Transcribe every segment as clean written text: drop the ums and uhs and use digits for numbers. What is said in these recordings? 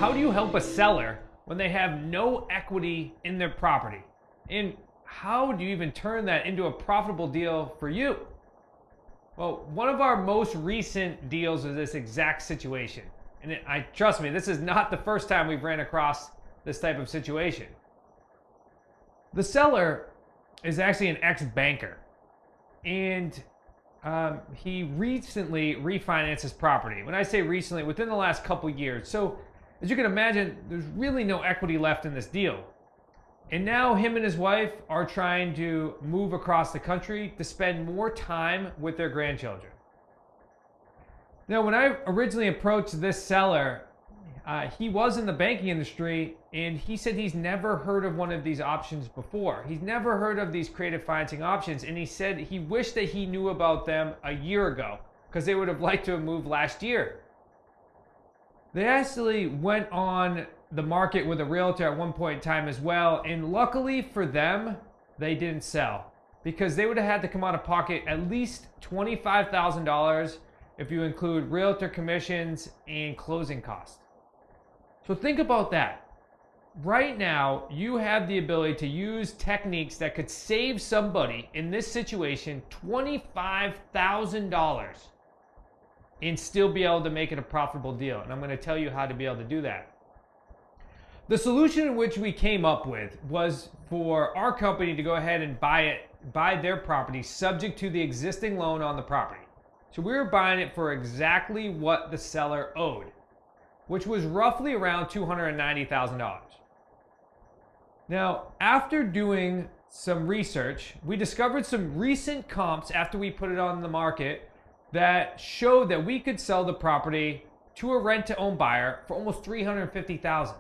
How do you help a seller when they have no equity in their property? And how do you even turn that into a profitable deal for you? Well, one of our most recent deals is this exact situation. And trust me, this is not the first time we've ran across this type of situation. The seller is actually an ex-banker, and he recently refinanced his property. When I say recently, within the last couple years. So as you can imagine, there's really no equity left in this deal. And now him and his wife are trying to move across the country to spend more time with their grandchildren. Now, when I originally approached this seller, he was in the banking industry, and he said he's never heard of one of these options before. He's never heard of these creative financing options, and he said he wished that he knew about them a year ago because they would have liked to have moved last year. They actually went on the market with a realtor at one point in time as well, and luckily for them, they didn't sell because they would have had to come out of pocket at least $25,000 if you include realtor commissions and closing costs. So think about that. Right now, you have the ability to use techniques that could save somebody in this situation $25,000 and still be able to make it a profitable deal. And I'm going to tell you how to be able to do that. The solution in which we came up with was for our company to go ahead and buy their property subject to the existing loan on the property. So we were buying it for exactly what the seller owed, which was roughly around $290,000. Now, after doing some research, we discovered some recent comps after we put it on the market that showed that we could sell the property to a rent-to-own buyer for almost $350,000.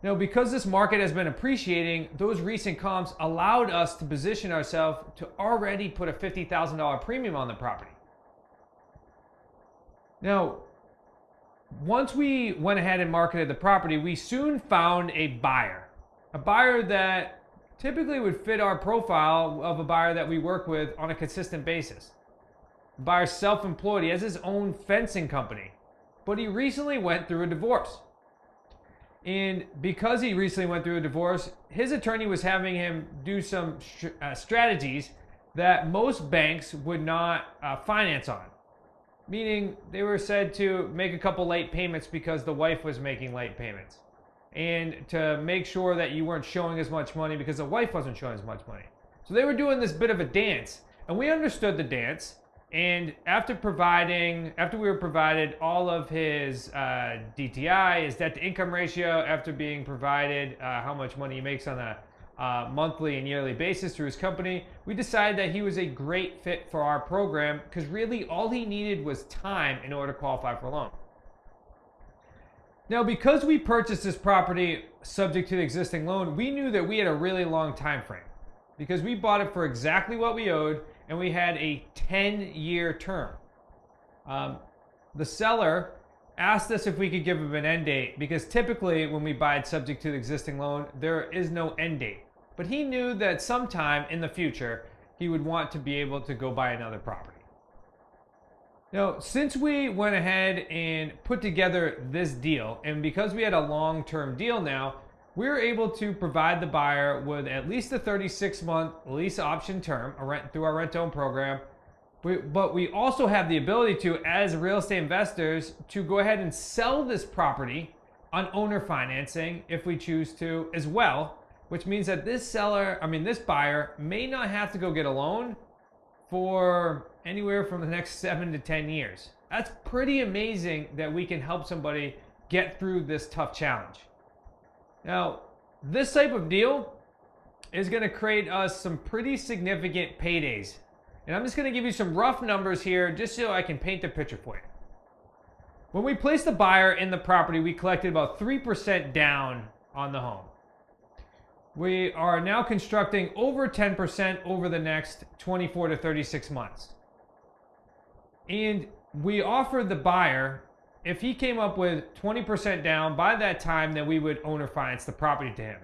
Now, because this market has been appreciating, those recent comps allowed us to position ourselves to already put a $50,000 premium on the property. Now, once we went ahead and marketed the property, we soon found a buyer that typically would fit our profile of a buyer that we work with on a consistent basis. The buyer's self-employed, he has his own fencing company, but he recently went through a divorce. And because he recently went through a divorce, his attorney was having him do some strategies that most banks would not finance on. Meaning they were said to make a couple late payments because the wife was making late payments. And to make sure that you weren't showing as much money because the wife wasn't showing as much money. So they were doing this bit of a dance. And we understood the dance. And after we were provided all of his DTI, his debt to income ratio, after being provided how much money he makes on a monthly and yearly basis through his company, we decided that he was a great fit for our program because really all he needed was time in order to qualify for a loan. Now, because we purchased this property subject to the existing loan, we knew that we had a really long time frame because we bought it for exactly what we owed, and we had a 10-year term. The seller asked us if we could give him an end date because typically when we buy it subject to the existing loan, there is no end date. But he knew that sometime in the future, he would want to be able to go buy another property. Now, since we went ahead and put together this deal, and because we had a long-term deal now, we were able to provide the buyer with at least a 36-month lease option term through our rent-to-own program. But we also have the ability to, as real estate investors, to go ahead and sell this property on owner financing if we choose to as well, which means that this buyer may not have to go get a loan for anywhere from the next 7 to 10 years. That's pretty amazing that we can help somebody get through this tough challenge. Now, this type of deal is going to create us some pretty significant paydays. And I'm just going to give you some rough numbers here just so I can paint the picture for you. When we placed the buyer in the property, we collected about 3% down on the home. We are now constructing over 10% over the next 24 to 36 months. And we offered the buyer, if he came up with 20% down by that time, then we would owner finance the property to him.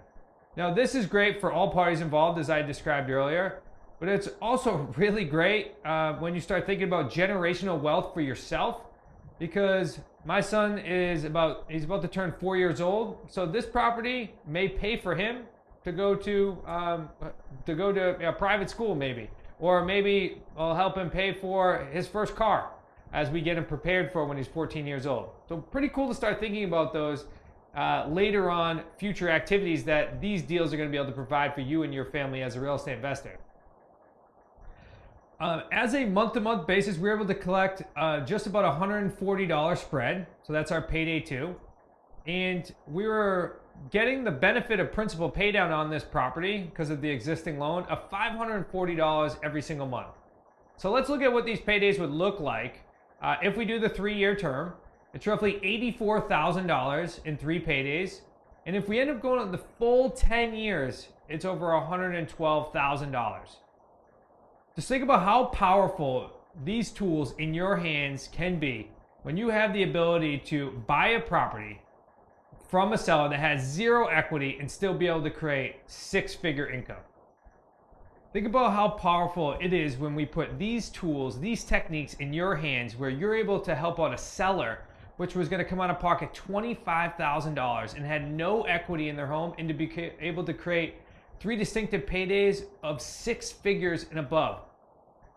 Now, this is great for all parties involved, as I described earlier, but it's also really great when you start thinking about generational wealth for yourself, because my son he's about to turn 4 years old. So this property may pay for him to go to a private school, maybe, or maybe I'll help him pay for his first car as we get him prepared for when he's 14 years old. So pretty cool to start thinking about those later on future activities that these deals are going to be able to provide for you and your family as a real estate investor. As a month-to-month basis, we're able to collect just about $140 spread. So that's our payday 2. And we were getting the benefit of principal paydown on this property because of the existing loan of $540 every single month. So let's look at what these paydays would look like if we do the 3-year term. It's roughly $84,000 in 3 paydays. And if we end up going on the full 10 years, it's over $112,000. Just think about how powerful these tools in your hands can be when you have the ability to buy a property from a seller that has 0 equity and still be able to create 6-figure income. Think about how powerful it is when we put these tools, these techniques in your hands where you're able to help out a seller which was going to come out of pocket $25,000 and had no equity in their home, and to be able to create 3 distinctive paydays of 6 figures and above.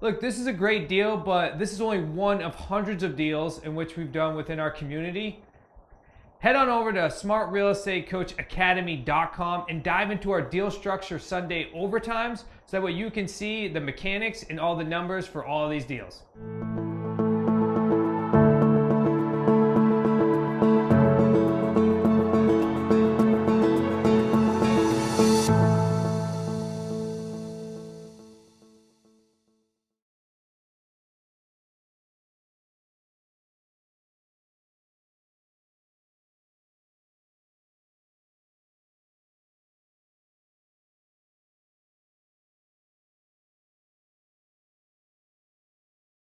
Look, this is a great deal, but this is only one of hundreds of deals in which we've done within our community. Head on over to smartrealestatecoachacademy.com and dive into our deal structure Sunday overtimes so that way you can see the mechanics and all the numbers for all of these deals.